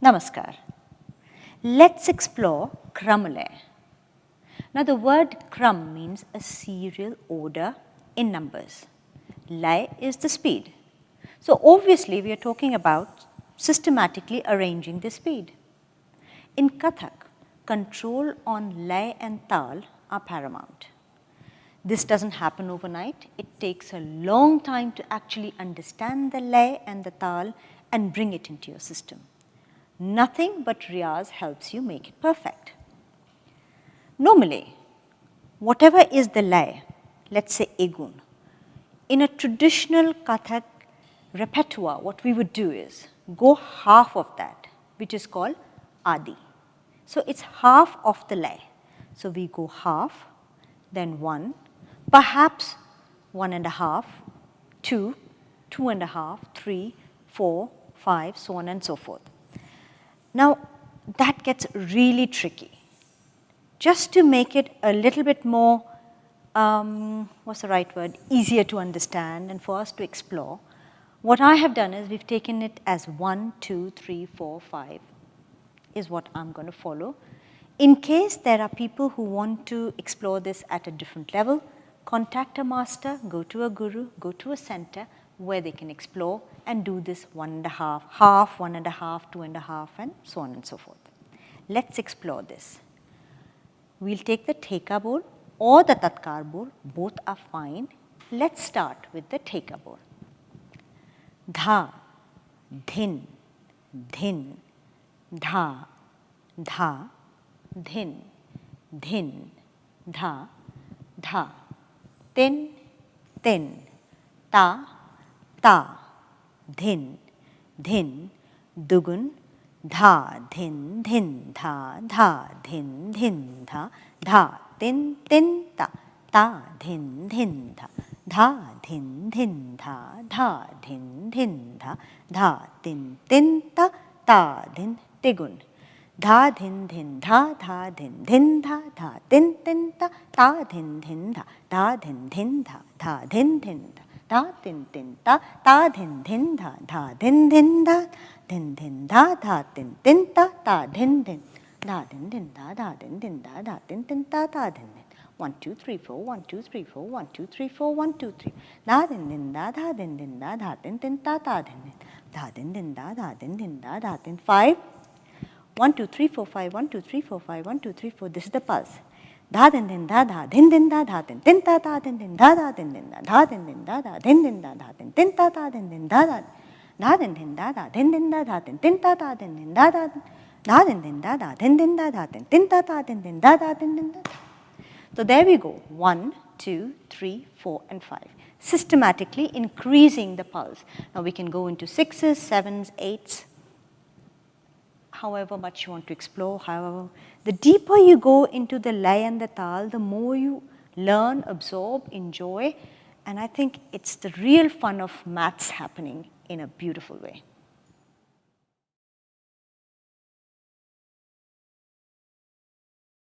Namaskar. Let's explore Krama Laya. Now the word Kram means a serial order in numbers. Laya is the speed. So obviously we are talking about systematically arranging the speed. In Kathak, control on Laya and Taal are paramount. This doesn't happen overnight. It takes a long time to actually understand the Laya and the Taal and bring it into your system. Nothing but riyaz helps you make it perfect. Normally, whatever is the lay, let's say egun, in a traditional Kathak repertoire, what we would do is go half of that, which is called adi. So it's half of the lay. So we go half, then one, perhaps 1.5, 2, 2.5, 3, 4, 5, so on and so forth. Now, that gets really tricky. Just to make it a little bit more, what's the right word, easier to understand and for us to explore, what I have done is we've taken it as 1, 2, 3, 4, 5 is what I'm going to follow. In case there are people who want to explore this at a different level, contact a master, go to a guru, go to a center where they can explore and do this 1.5, half, 1.5, 2.5 and so on and so forth. Let's explore this. We'll take the Theka bowl or the Tatkaar bowl, both are fine. Let's start with the Theka bowl. Dha, dhin, dhin, dha, dha, dhin, dhin, dha, dha, tin, tin, ta, ta, dhin, dhin, dugun, dha, dhin, dhin, dha, dha, dhin, dhin, dha, dha, tin, tin, ta, ta, dhin, dhin, dha, dha, dhin, dhin, dha, dha, dhin, dhin, dha, dha, tin, tin, ta, ta, dhin, tigun. Dha, dhin, dhin, dha, dha, dhin, dhin, dha, dha, tin, tin, ta, ta, dhin, dhin, dha, dha, dhin, dhin, dha, dha, dhin, dhin, dha. Da din din da da din din da da din din da din din da da din din da din din da din din da din din da din din da din din 1 2 3 4 1 2 3 4 1 2 3 4 1 2 3 da din din da din din da din din da din din da din din da din 5 1 2 3 4 5 1 2 3 4 5 1 2 3 4 this is the pulse. Da din din da din din da din din da din din da din din da din din da din din da din din da din din da din din da din din da din din da din din da din din da din din da din din da din din da din din da. So there we go, 1 2 3 4 and 5, systematically increasing the pulse. Now we can go into 6s, 7s, 8s, however much you want to explore. However, the deeper you go into the Laya and the Taal, the more you learn, absorb, enjoy, and I think it's the real fun of maths happening in a beautiful way.